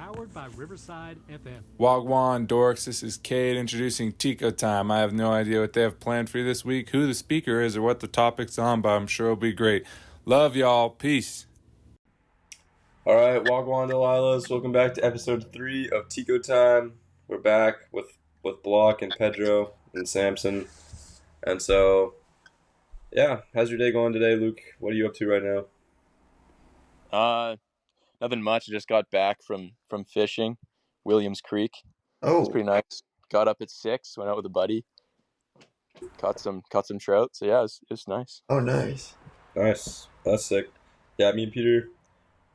powered by Riverside FM. Wagwan dorks, this is Cade introducing Tico Time. I have no idea what they have planned for you this week, who the speaker is, or what the topic's on, but I'm sure it'll be great. Love y'all. Peace. All right, Wagwan Delilahs, welcome back to episode 3 of Tico Time. We're back with Block and Pedro and Samson. And so, yeah, how's your day going today, Luke? What are you up to right now? Nothing much. I just got back from fishing, Williams Creek. Oh, it's pretty nice. Got up at 6, went out with a buddy, caught some trout. So yeah, it's nice. Oh, nice. Nice. That's sick. Yeah, me and Peter,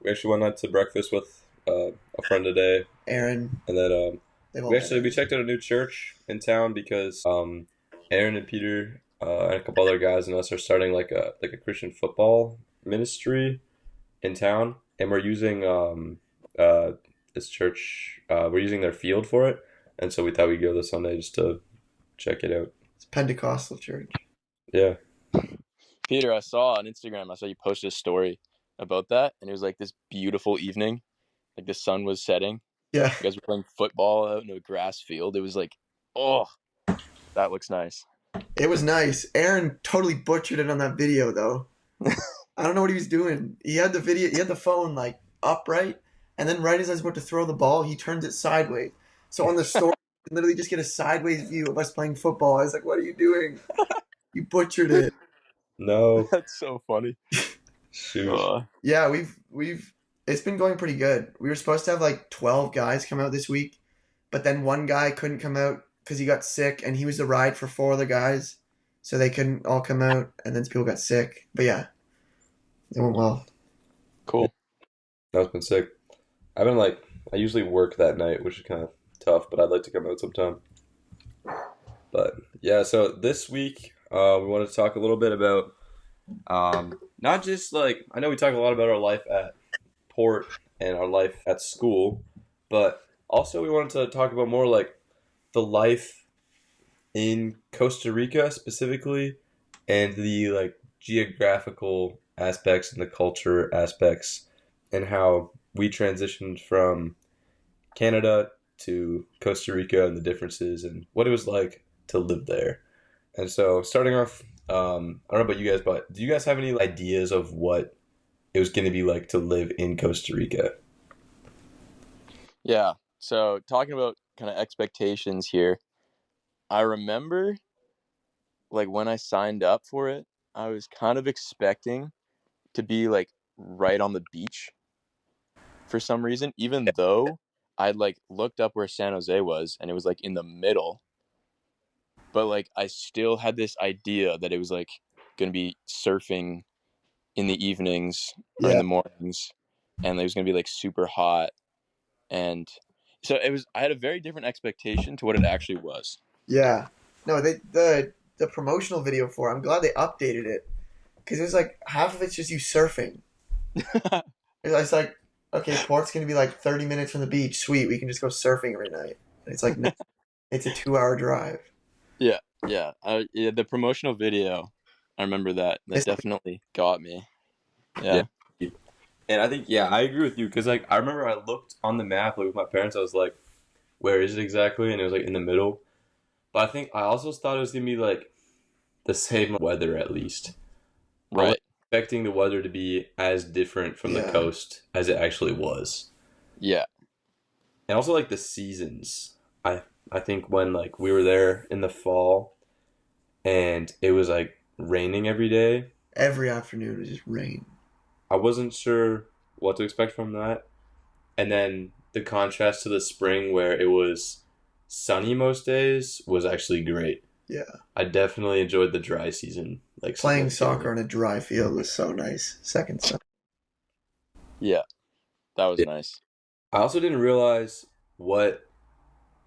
we actually went out to breakfast with a friend today, Aaron. And then we checked out a new church in town because Aaron and Peter and a couple other guys and us are starting like a Christian football ministry in town. And we're using this church. We're using their field for it, and so we thought we'd go this Sunday just to check it out. It's Pentecostal church. Yeah. Peter, I saw on Instagram. I saw you posted a story about that, and it was like this beautiful evening, like the sun was setting. Yeah. You guys were playing football out in a grass field. It was like, oh, that looks nice. It was nice. Aaron totally butchered it on that video, though. I don't know what he was doing. He had the phone like upright, and then right as I was about to throw the ball, he turns it sideways. So on the story, you can literally just get a sideways view of us playing football. I was like, "What are you doing? You butchered it." No, that's so funny. Shoot. Yeah, we've it's been going pretty good. We were supposed to have like 12 guys come out this week, but then one guy couldn't come out because he got sick, and he was the ride for 4 other guys, so they couldn't all come out, and then people got sick. But yeah. It went well. Cool. That's been sick. I usually work that night, which is kind of tough, but I'd like to come out sometime. But yeah, so this week we wanted to talk a little bit about not just like, I know we talk a lot about our life at Port and our life at school, but also we wanted to talk about more like the life in Costa Rica specifically, and the like geographical aspects and the culture aspects, and how we transitioned from Canada to Costa Rica and the differences and what it was like to live there. And so starting off, I don't know about you guys, but do you guys have any ideas of what it was going to be like to live in Costa Rica? Yeah. So talking about kind of expectations here, I remember like when I signed up for it, I was kind of expecting to be like right on the beach for some reason, even though I'd like looked up where San Jose was and it was like in the middle, but like I still had this idea that it was like gonna be surfing in the evenings or in the mornings, and it was gonna be like super hot, and so I had a very different expectation to what it actually was. Yeah, no, the promotional video for it, I'm glad they updated it. Because it was like, half of it's just you surfing. It's like, okay, Port's going to be like 30 minutes from the beach. Sweet, we can just go surfing every night. And it's like, no, it's a 2-hour drive. Yeah. The promotional video, I remember that. That definitely got me. Yeah. And I think, I agree with you. Because like, I remember I looked on the map like with my parents. I was like, where is it exactly? And it was like in the middle. But I think I also thought it was going to be like the same weather at least. Right. I was expecting the weather to be as different from the coast as it actually was. Yeah. And also like the seasons. I think when like we were there in the fall and it was like raining every day. Every afternoon it was just rain. I wasn't sure what to expect from that. And then the contrast to the spring where it was sunny most days was actually great. Yeah. I definitely enjoyed the dry season. Like playing soccer on a dry field was so nice. Second sun. Yeah. That was nice. I also didn't realize what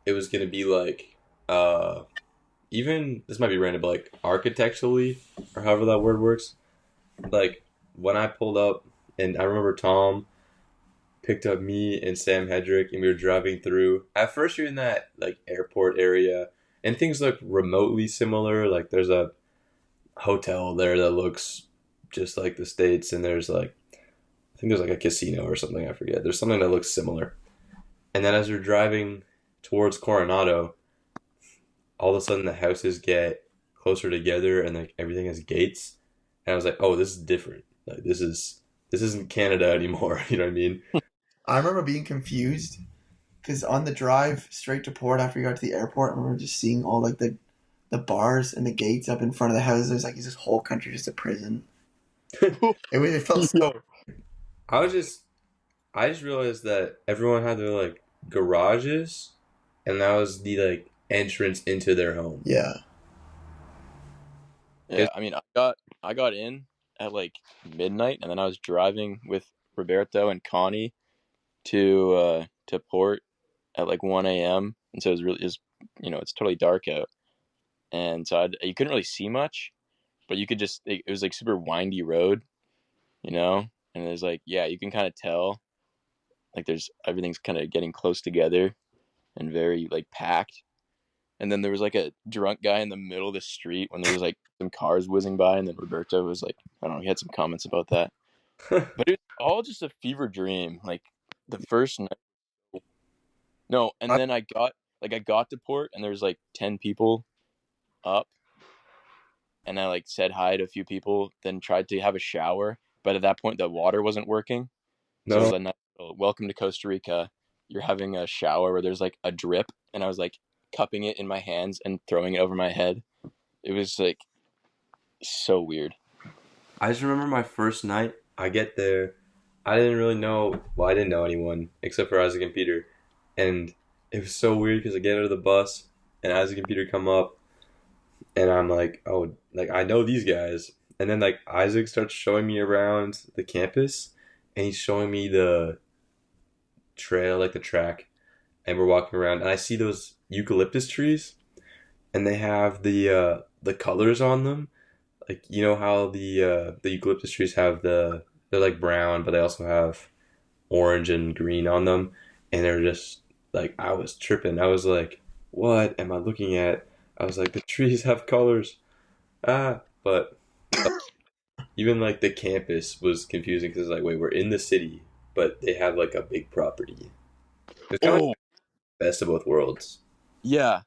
it was going to be like, even, this might be random, but like architecturally, or however that word works. Like when I pulled up, and I remember Tom picked up me and Sam Hedrick, and we were driving through. At first you're in that like airport area, and things look remotely similar. Like there's a hotel there that looks just like the States, and there's like, I think there's like a casino or something, I forget. There's something that looks similar. And then as we're driving towards Coronado, all of a sudden the houses get closer together and like everything has gates. And I was like, oh, this is different. Like this isn't Canada anymore. You know what I mean? I remember being confused because on the drive straight to port after we got to the airport, I remember just seeing all like the bars and the gates up in front of the houses. There's like is this whole country just a prison? It felt so. Yo. I just realized that everyone had their like garages, and that was the like entrance into their home. Yeah. Yeah, I mean, I got in at like midnight, and then I was driving with Roberto and Connie to port at like 1 a.m. And so it's totally dark out, and so you couldn't really see much, but you could it was like super windy road, and there's like you can kind of tell like there's everything's kind of getting close together and very like packed. And then there was like a drunk guy in the middle of the street when there was like some cars whizzing by, and then Roberto was like, I don't know, he had some comments about that. But it was all just a fever dream. Like the first night, no, and then I got to port, and there was like 10 people up, and I like said hi to a few people, then tried to have a shower, but at that point the water wasn't working. So it was No, a nice welcome to Costa Rica. You're having a shower where there's like a drip, and I was like cupping it in my hands and throwing it over my head. It was like so weird. I just remember my first night. I get there. I didn't really know. Well, I didn't know anyone except for Isaac and Peter, and it was so weird because I get out of the bus and Isaac and Peter come up, and I'm like, oh, like I know these guys. And then like Isaac starts showing me around the campus, and he's showing me the trail, like the track, and we're walking around, and I see those eucalyptus trees, and they have the colors on them. Like you know how the eucalyptus trees have they're like brown, but they also have orange and green on them, and they're just like I was tripping. I was like, what am I looking at? I was like, the trees have colors, but even like the campus was confusing because like, wait, we're in the city, but they have like a big property. It's kind of like Oh, best of both worlds. yeah.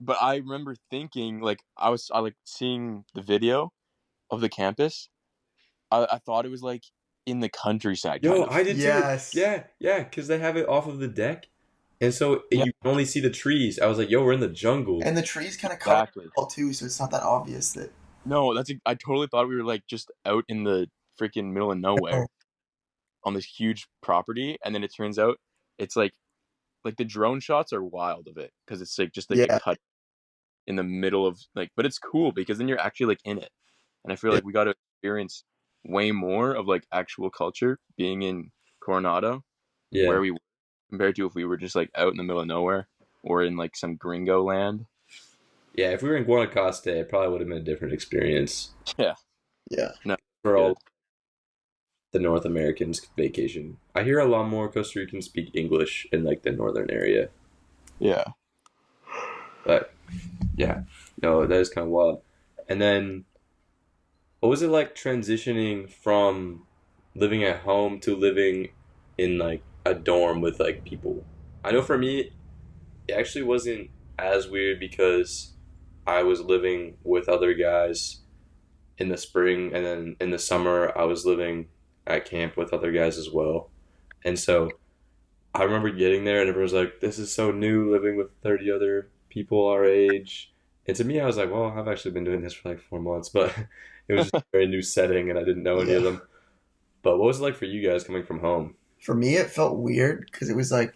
But I remember thinking like I like seeing the video of the campus. I thought it was like in the countryside kind Yo, of. I did too. Yes. Yeah, because they have it off of the deck, and so Yeah, you can only see the trees. I was like, yo, we're in the jungle. And the trees kind of cover it exactly. all too, so it's not that obvious that. No, I totally thought we were like just out in the freaking middle of Oh, nowhere on this huge property, and then it turns out it's like the drone shots are wild of it because it's like just like a yeah. cut in the middle of like, but it's cool because then you're actually like in it, and I feel like we got to experience way more of like actual culture being in Coronado Yeah, where we were compared to if we were just like out in the middle of nowhere or in like some gringo land. yeah. If we were in Guanacaste, it probably would have been a different experience Yeah, Yeah. no, for good. all the North Americans vacation. I hear a lot more Costa Ricans speak English in like the northern area, Yeah. but yeah, no, that is kind of wild. And then, what was it like transitioning from living at home to living in like a dorm with like people? I know for me, it actually wasn't as weird because I was living with other guys in the spring, and then in the summer, I was living at camp with other guys as well. And so I remember getting there, and everyone was like, "This is so new, living with 30 other people our age." And to me, I was like, "Well, I've actually been doing this for like 4 months," but it was just a very new setting, and I didn't know any of Yeah. them. But what was it like for you guys coming from home? For me, it felt weird because it was like,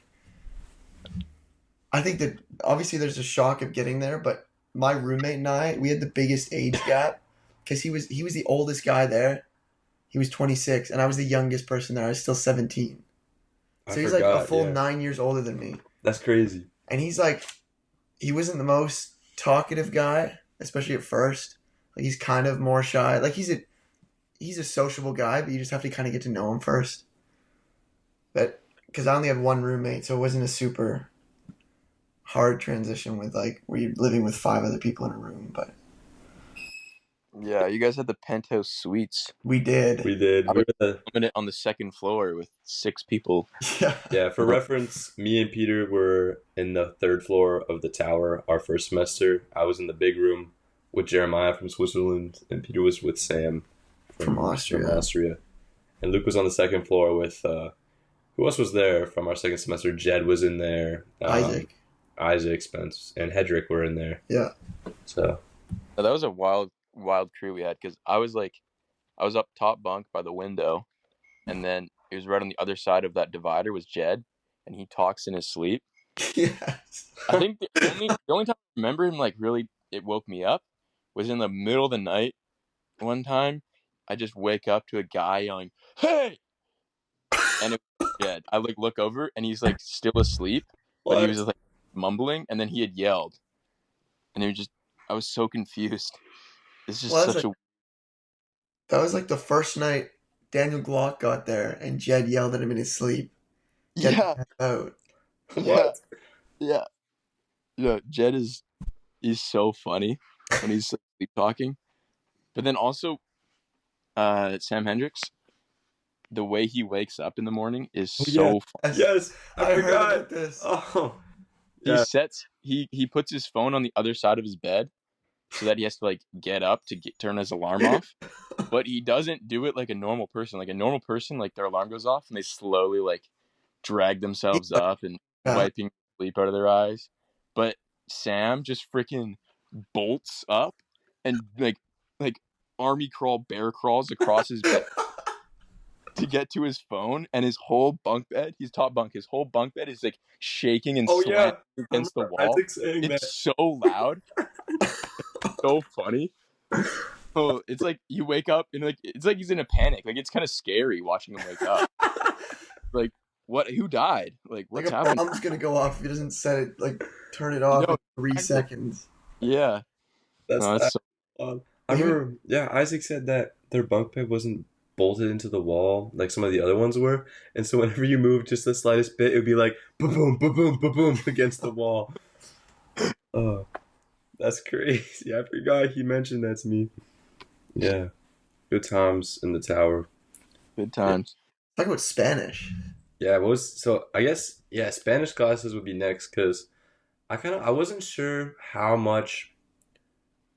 I think that obviously there's a shock of getting there, but my roommate and I, we had the biggest age gap because he was the oldest guy there. He was 26, and I was the youngest person there. I was still 17. I So he's like a forgot. full Yeah, 9 years older than me. that's crazy. And he's like, he wasn't the most talkative guy, especially at first. Like he's kind of more shy. Like he's a sociable guy, but you just have to kind of get to know him first. But because I only had one roommate, so it wasn't a super hard transition with like where you're living with five other people in a room. But Yeah, you guys had the penthouse suites. We did. We did. I We was were the living it on the second floor with 6 people. Yeah. Yeah, for reference, me and Peter were in the third floor of the tower our first semester. I was in the big room with Jeremiah from Switzerland, and Peter was with Sam From Austria. Austria. And Luke was on the second floor with who else was there from our second semester? Jed was in there. Isaac, Spence, and Hedrick were in there. Yeah. So That was a wild crew we had because I was up top bunk by the window, and then it was right on the other side of that divider was Jed, and he talks in his sleep. Yes. I think the only time I remember him like really it woke me up was in the middle of the night. One time, I just wake up to a guy yelling, "Hey!" and it was Jed. I like look over and he's like still asleep, but he was just like mumbling, and then he had yelled, and it was just I was so confused. It's just Well, such a that was like the first night Daniel Glock got there and Jed yelled at him in his sleep. Get yeah the heck out. what? yeah. Jed he's so funny when he's sleep talking, but then also Sam Hendricks, the way he wakes up in the morning is so fun. Yes, I heard forgot. about this. Oh, He yeah. he puts his phone on the other side of his bed so that he has to like get up to turn his alarm off. But he doesn't do it like a normal person. Like a normal person, like their alarm goes off and they slowly like drag themselves up and wiping sleep out of their eyes. But Sam just freaking bolts up and like army crawl, bear crawls across his bed to get to his phone, and his whole bunk bed, he's top bunk, his whole bunk bed is like shaking and Oh yeah, slanting against the wall. Isaac saying It's that. so loud, so funny. Oh, it's like you wake up and like it's like he's in a panic. Like it's kind of scary watching him wake up. Like what? Who died? Like what's Like a happening? bomb's gonna go off if he doesn't set it, like turn it off No, in 3 seconds. Yeah. That's So I remember. Yeah, Isaac said that their bunk bed wasn't bolted into the wall like some of the other ones were, and so whenever you move just the slightest bit, it would be like boom, boom, boom, boom, boom against the wall. Oh, that's crazy. I forgot he mentioned that to me. Yeah, good times in the tower. good times. Talk about Spanish. Yeah, I guess Spanish classes would be next because I wasn't sure how much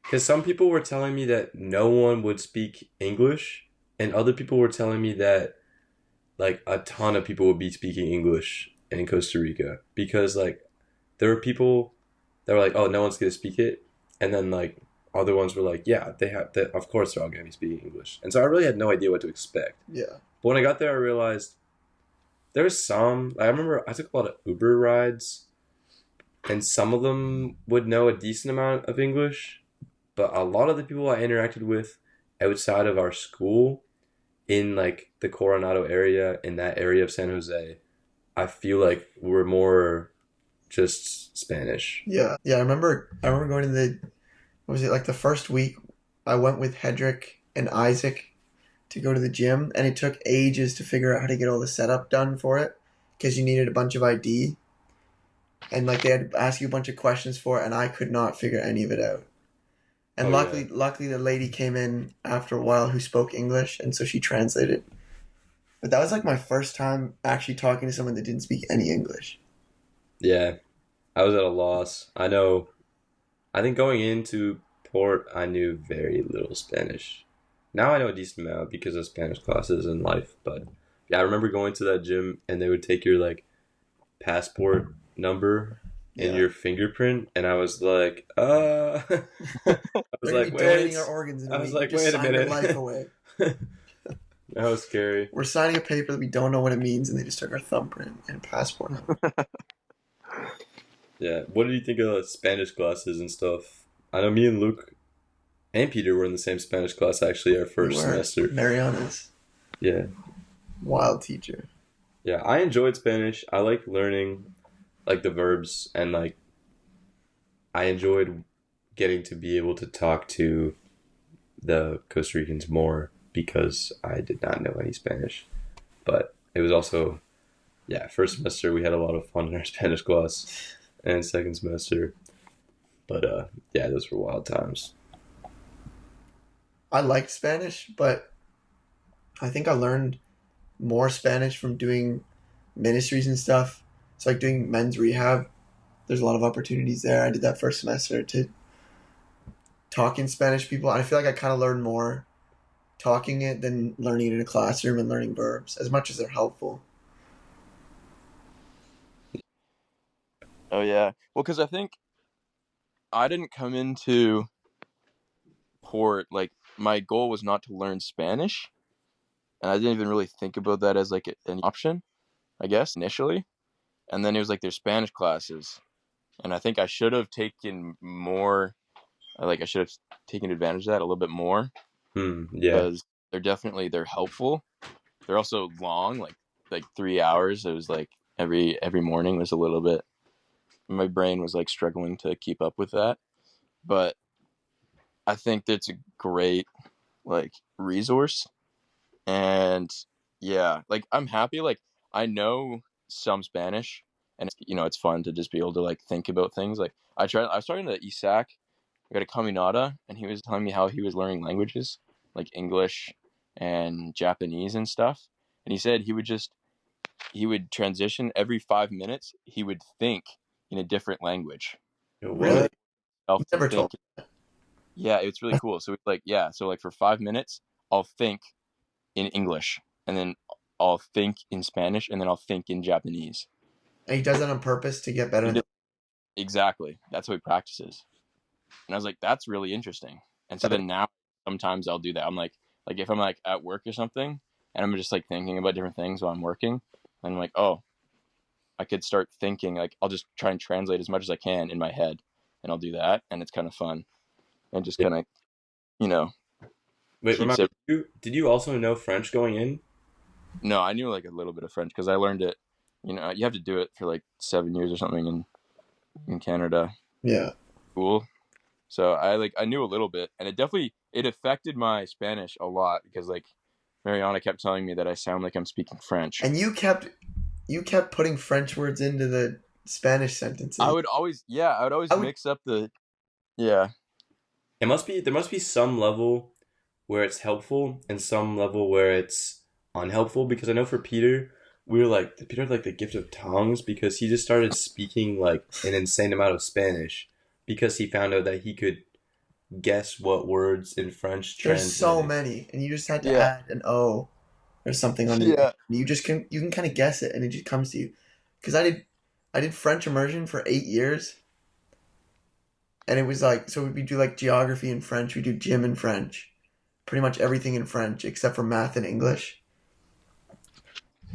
because some people were telling me that no one would speak English, and other people were telling me that like a ton of people would be speaking English in Costa Rica because like there were people that were like, oh, no one's gonna speak it, and then like other ones were like, yeah, of course they're all gonna be speaking English, and so I really had no idea what to expect. Yeah. But when I got there, I realized there's some. I remember I took a lot of Uber rides, and some of them would know a decent amount of English, but a lot of the people I interacted with outside of our school, in like the Coronado area, in that area of San Jose, I feel like were more just Spanish. Yeah. Yeah. I remember going to what was it, like the first week I went with Hedrick and Isaac to go to the gym, and it took ages to figure out how to get all the setup done for it because you needed a bunch of ID, and like they had to ask you a bunch of questions for it, and I could not figure any of it out. And luckily the lady came in after a while who spoke English, and so she translated. But that was like my first time actually talking to someone that didn't speak any English. Yeah, I was at a loss. I think going into Port, I knew very little Spanish. Now I know a decent amount because of Spanish classes in life, but yeah, I remember going to that gym and they would take your like passport number and your fingerprint, and I was like, I was like, donating our organs. I was like, wait a minute. Life away. That was scary. We're signing a paper that we don't know what it means, and they just took our thumbprint and passport number. Yeah, what did you think of Spanish classes and stuff? I know me and Luke and Peter were in the same Spanish class actually our first semester. Mariana's. Yeah. Wild teacher. Yeah, I enjoyed Spanish. I like learning like the verbs, and like I enjoyed getting to be able to talk to the Costa Ricans more because I did not know any Spanish. But it was also, yeah, first semester we had a lot of fun in our Spanish class, and second semester. But yeah, those were wild times. I liked Spanish, but I think I learned more Spanish from doing ministries and stuff. It's like doing men's rehab. There's a lot of opportunities there. I did that first semester to talk in Spanish people. I feel like I kind of learned more talking it than learning it in a classroom and learning verbs, as much as they're helpful. Oh yeah. Well, because I think I didn't come into port like my goal was not to learn Spanish, and I didn't even really think about that as like an option, I guess initially. And then it was like there's Spanish classes, and I think I should have taken more. Like I should have taken advantage of that a little bit more Yeah. because they're helpful. They're also long, like 3 hours. It was like every morning was a little bit. My brain was like struggling to keep up with that, but I think that's a great like resource. And yeah, like I'm happy. Like I know some Spanish, and it's fun to just be able to like think about things. Like I was talking to Isaac. I got a Caminata, and he was telling me how he was learning languages like English and Japanese and stuff. And he said he would transition every 5 minutes. He would think in a different language. Really? What? Self to Never think. told. Yeah, it's really cool. So it's like so like for 5 minutes, I'll think in English, and then I'll think in Spanish, and then I'll think in Japanese. And he does that on purpose to get better. He did, exactly. That's how he practices. And I was like, that's really interesting. And so then now sometimes I'll do that. I'm like if I'm like at work or something, and I'm just like thinking about different things while I'm working, and I'm like, oh, I could start thinking like I'll just try and translate as much as I can in my head, and I'll do that, and it's kind of fun, and just Yeah. kind of you know Wait, keeps remind it. me, did you also know French going in? No, I knew like a little bit of French because I learned it. You have to do it for like 7 years or something in Canada Yeah. school. So I knew a little bit, and it affected my Spanish a lot because like Mariana kept telling me that I sound like I'm speaking French. And you kept putting French words into the Spanish sentences. I would always I would mix up the yeah. There must be some level where it's helpful and some level where it's unhelpful because I know for Peter, Peter had like the gift of tongues because he just started speaking like an insane amount of Spanish because he found out that he could guess what words in French There's so translated. many, and you just had to Yeah. add an O or something on it. Yeah. You can kind of guess it, and it just comes to you. Because I did French immersion for 8 years, and it was like so we do like geography in French, we do gym in French, pretty much everything in French except for math and English.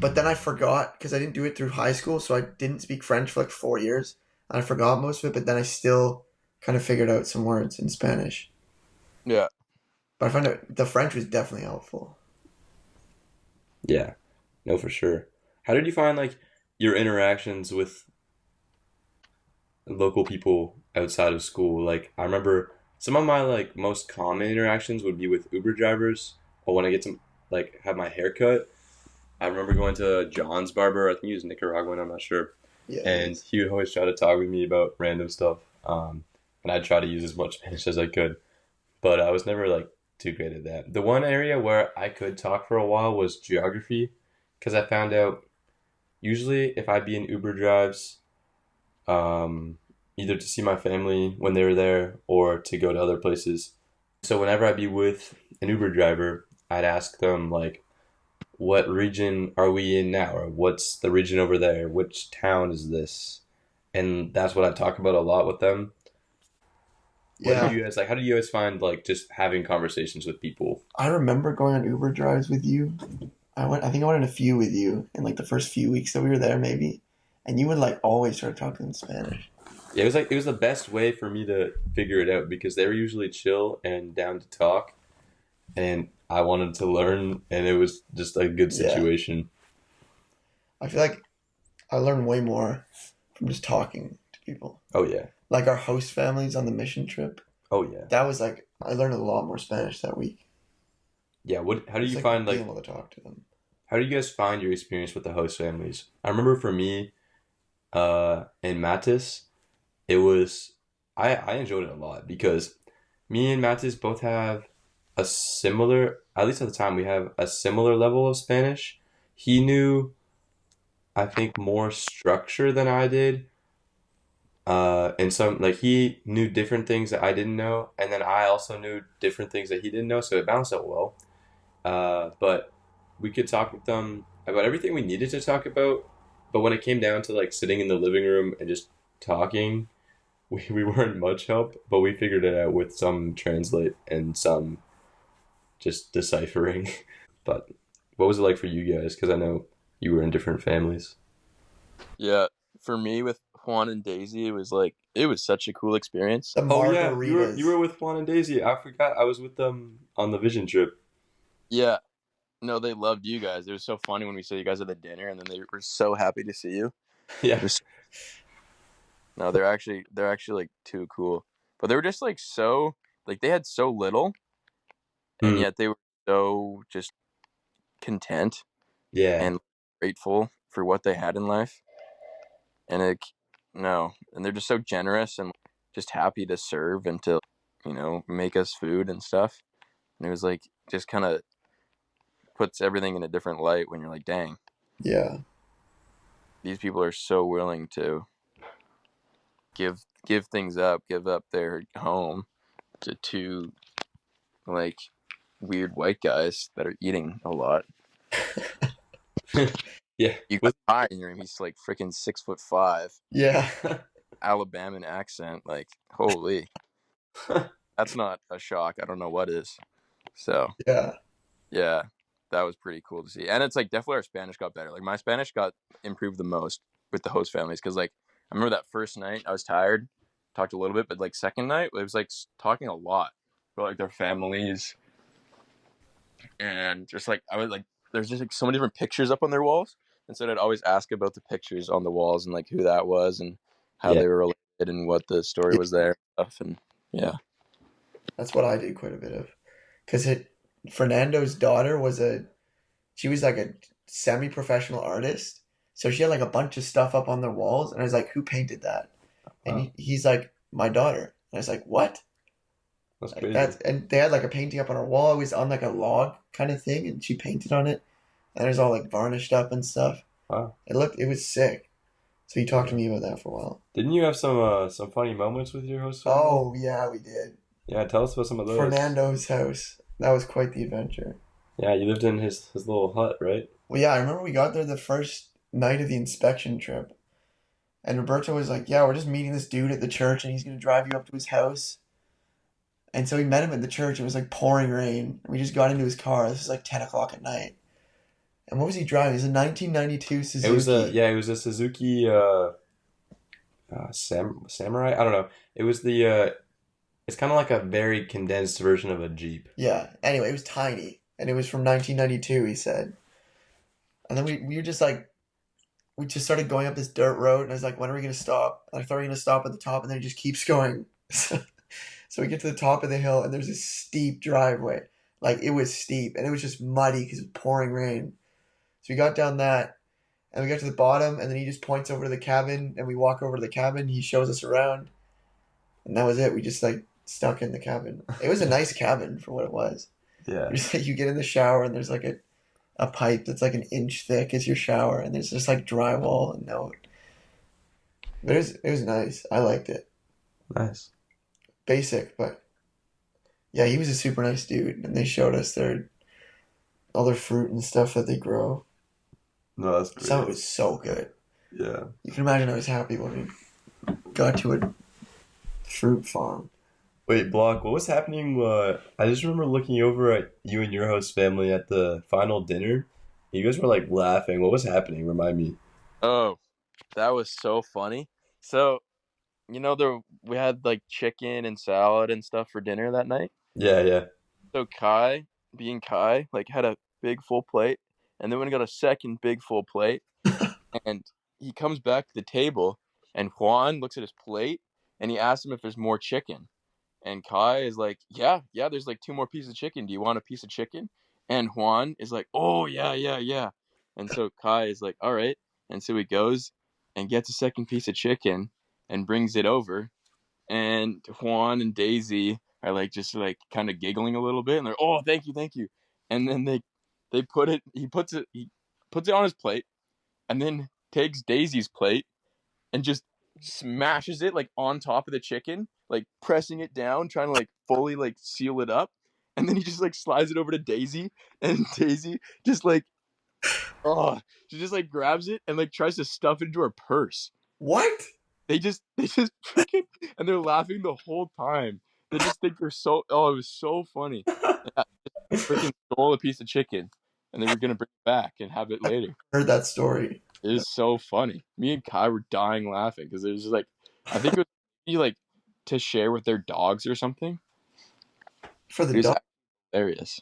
But then I forgot because I didn't do it through high school, so I didn't speak French for like 4 years, and I forgot most of it. But then I still kind of figured out some words in Spanish. Yeah. But I found out the French was definitely helpful. Yeah, no, for sure. How did you find like your interactions with local people outside of school? Like I remember some of my like most common interactions would be with Uber drivers or when I get to like have my hair cut. I remember going to John's barber. I think he was Nicaraguan. I'm not sure. Yeah. And he would always try to talk with me about random stuff. And I'd try to use as much Spanish as I could, but I was never like too great at that. The one area where I could talk for a while was geography, because I found out usually if I'd be in Uber drives, either to see my family when they were there or to go to other places. So whenever I'd be with an Uber driver, I'd ask them like, what region are we in now? Or what's the region over there? Which town is this? And that's what I talk about a lot with them. What did Yeah. you guys like? How did you guys find like just having conversations with people? I remember going on Uber drives with you. I think I went on a few with you in like the first few weeks that we were there, maybe. And you would like always start talking in Spanish. Yeah, it was the best way for me to figure it out because they were usually chill and down to talk, and I wanted to learn, and it was just a good Yeah. situation. I feel like I learned way more from just talking to people. Oh yeah, Like our host families on the mission trip. oh yeah, That was like I learned a lot more Spanish that week. yeah. What? How do Just you like find being like? able to talk to them. How do you guys find your experience with the host families? I remember for me, in Matis, it was I enjoyed it a lot because me and Matis both have a similar, at least at the time, we have a similar level of Spanish. He knew, I think, more structure than I did. And some like he knew different things that I didn't know, and then I also knew different things that he didn't know, so it balanced out well. But we could talk with them about everything we needed to talk about. But when it came down to like sitting in the living room and just talking, we weren't much help, but we figured it out with some translate and some just deciphering. But what was it like for you guys? Because I know you were in different families. Yeah, for me with Juan and Daisy, it was such a cool experience. The Oh yeah, you were margaritas. with Juan and Daisy. I forgot I was with them on the vision trip. Yeah, no, they loved you guys. It was so funny when we saw you guys at the dinner, and then they were so happy to see you. Yeah. Just no, they're actually like too cool, but they were just like so like they had so little, and Hmm. yet they were so just content Yeah. and grateful for what they had in life, and no, and they're just so generous and just happy to serve and to make us food and stuff. And it was like just kind of puts everything in a different light when you're like, dang, Yeah. these people are so willing to give things up, give up their home to two like weird white guys that are eating a lot. Yeah. You got With Ty in your he's like freaking 6'5", Yeah. Alabama accent, like holy, that's not a shock. I don't know what is. So Yeah. yeah, that was pretty cool to see. And it's like definitely our Spanish got better. Like my Spanish got improved the most with the host families because like I remember that first night I was tired, talked a little bit, but like second night it was like talking a lot about like their families and just like I was like there's just like so many different pictures up on their walls, and so I'd always ask about the pictures on the walls and like who that was and how yeah. they were related and what the story Yeah. was there and stuff. And yeah, That's what I did quite a bit of. Because Fernando's daughter she was like a semi-professional artist. So she had like a bunch of stuff up on the walls. And I was like, who painted that? And Wow. he's like, my daughter. And I was like, what? That's Like crazy. that. And they had like a painting up on her wall. It was on like a log kind of thing. And she painted on it. And it was all like varnished up and stuff. Wow. It was sick. So he talked to me about that for a while. Didn't you have some funny moments with your host family? Oh, yeah, we did. Yeah, tell us about some of those. Fernando's house. That was quite the adventure. Yeah, you lived in his little hut, right? Well, yeah, I remember we got there the first night of the inspection trip. And Roberto was like, yeah, we're just meeting this dude at the church and he's going to drive you up to his house. And so we met him at the church. It was like pouring rain. We just got into his car. This was like 10 o'clock at night. And what was he driving? It was a 1992 Suzuki. It was a Suzuki Samurai. I don't know. It was it's kind of like a very condensed version of a Jeep. Yeah. Anyway, it was tiny. And it was from 1992, he said. And then we were just like, we just started going up this dirt road. And I was like, when are we going to stop? And I thought we were going to stop at the top. And then it just keeps going. So we get to the top of the hill and there's this steep driveway. Like it was steep and it was just muddy because it was pouring rain. So we got down that and we got to the bottom and then he just points over to the cabin and we walk over to the cabin. He shows us around and that was it. We just like stuck in the cabin. It was a nice cabin for what it was. Yeah. Just like you get in the shower and there's like a pipe that's like an inch thick as your shower and there's just like drywall and no. But it was nice. I liked it. Nice. Basic, but yeah, he was a super nice dude, and they showed us all their fruit and stuff that they grow. No, that's great. Some of it was so good. Yeah. You can imagine I was happy when we got to a fruit farm. Wait, Block, what was happening? I just remember looking over at you and your host family at the final dinner. You guys were like laughing. What was happening? Remind me. oh, that was so funny. So we had like chicken and salad and stuff for dinner that night. Yeah, yeah. So Kai, being Kai, like had a big full plate, and then we got a second big full plate, and he comes back to the table, and Juan looks at his plate, and he asks him if there's more chicken, and Kai is like, yeah, there's like two more pieces of chicken. Do you want a piece of chicken? And Juan is like, oh yeah, and so Kai is like, all right, and so he goes and gets a second piece of chicken and brings it over, and Juan and Daisy are like just like kind of giggling a little bit, and they're, oh, thank you, and then he puts it on his plate, and then takes Daisy's plate and just smashes it like on top of the chicken, like pressing it down, trying to like fully like seal it up, and then he just like slides it over to Daisy, and Daisy just like, oh, she just like grabs it and like tries to stuff it into her purse. What? They just freaking, and they're laughing the whole time. They just think they're so. Oh, it was so funny. Yeah, freaking stole a piece of chicken, and they were gonna bring it back and have it later. Heard that story. It was so funny. Me and Kai were dying laughing because it was just like, I think it was maybe like to share with their dogs or something. For It the was dog. hilarious.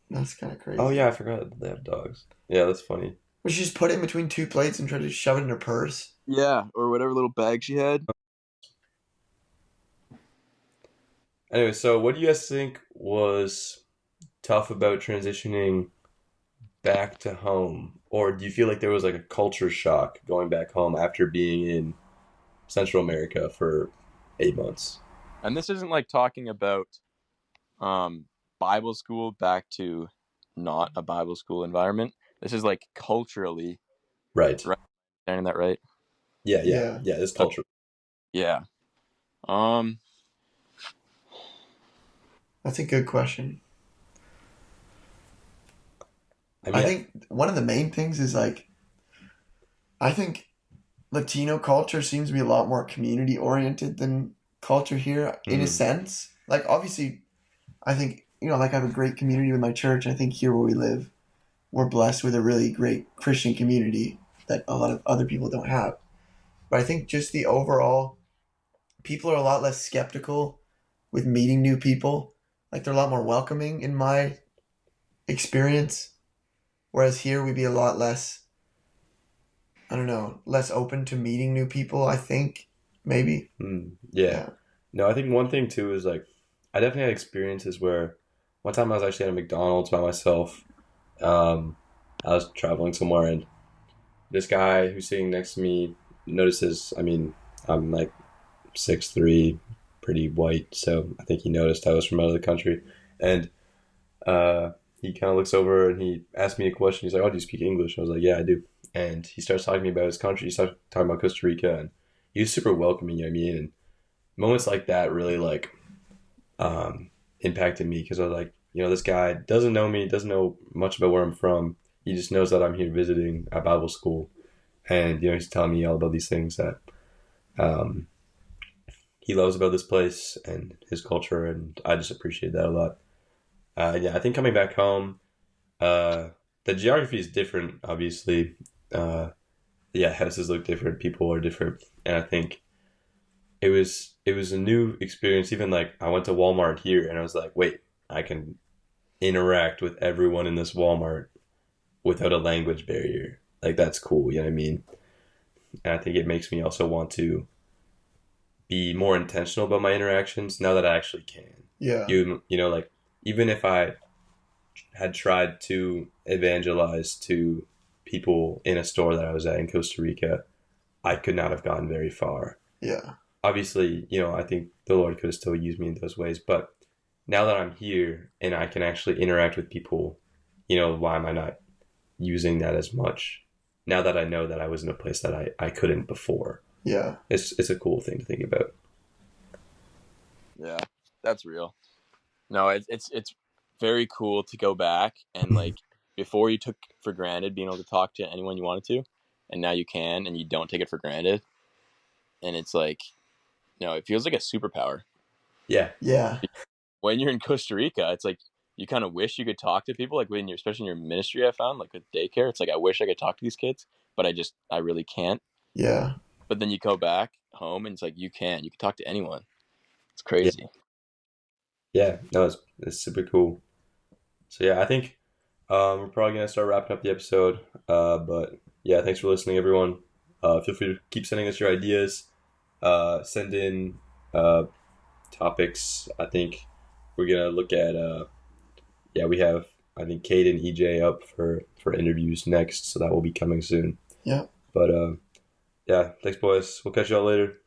That's kind of crazy. Oh yeah, I forgot that they have dogs. Yeah, that's funny. Would she just put it in between two plates and try to shove it in her purse? Yeah, or whatever little bag she had. Anyway, so what do you guys think was tough about transitioning back to home? Or do you feel like there was like a culture shock going back home after being in Central America for 8 months? And this isn't like talking about Bible school back to not a Bible school environment. This is like culturally. Right. Understanding that right? Yeah. This culture. Yeah. That's a good question. I mean, I think one of the main things is like, I think Latino culture seems to be a lot more community oriented than culture here in a sense. Like, obviously, I think, like I have a great community with my church. I think here where we live, we're blessed with a really great Christian community that a lot of other people don't have. But I think just the overall, people are a lot less skeptical with meeting new people. Like, they're a lot more welcoming in my experience. Whereas here we'd be a lot less, I don't know, less open to meeting new people, I think, maybe. Yeah. No, I think one thing too is like, I definitely had experiences where one time I was actually at a McDonald's by myself. I was traveling somewhere and this guy who's sitting next to me notices, I'm like 6'3", pretty white, so I think he noticed I was from out of the country. And he kind of looks over and he asked me a question. He's like, oh, do you speak English? I was like, yeah, I do. And he starts talking to me about his country. He starts talking about Costa Rica, and he was super welcoming, you know what I mean? And moments like that really like impacted me because I was like, this guy doesn't know me, doesn't know much about where I'm from. He just knows that I'm here visiting a Bible school. And, he's telling me all about these things that he loves about this place and his culture, and I just appreciate that a lot. I think coming back home, the geography is different, obviously. Houses look different, people are different, and I think it was a new experience. Even like I went to Walmart here, and I was like, wait, I can interact with everyone in this Walmart without a language barrier. Like, that's cool, you know what I mean? And I think it makes me also want to be more intentional about my interactions now that I actually can. Yeah. Like, even if I had tried to evangelize to people in a store that I was at in Costa Rica, I could not have gotten very far. Yeah. Obviously, I think the Lord could have still used me in those ways, but now that I'm here and I can actually interact with people, why am I not using that as much? Now that I know that I was in a place that I couldn't before. Yeah. It's a cool thing to think about. Yeah, that's real. No, it's very cool to go back and like before you took for granted being able to talk to anyone you wanted to, and now you can and you don't take it for granted. And it's like, it feels like a superpower. Yeah. Yeah. When you're in Costa Rica, it's like you kind of wish you could talk to people, like when you're, especially in your ministry, I found like with daycare, it's like I wish I could talk to these kids, but I really can't. Yeah. But then you go back home and it's like you can talk to anyone. It's crazy. Yeah. No, it's super cool. So yeah, I think we're probably gonna start wrapping up the episode. But yeah, thanks for listening, everyone. Feel free to keep sending us your ideas. Send in topics. I think we're gonna look at we have, I think, Kate and EJ up for interviews next, so that will be coming soon. Yeah. But thanks, boys. We'll catch y'all later.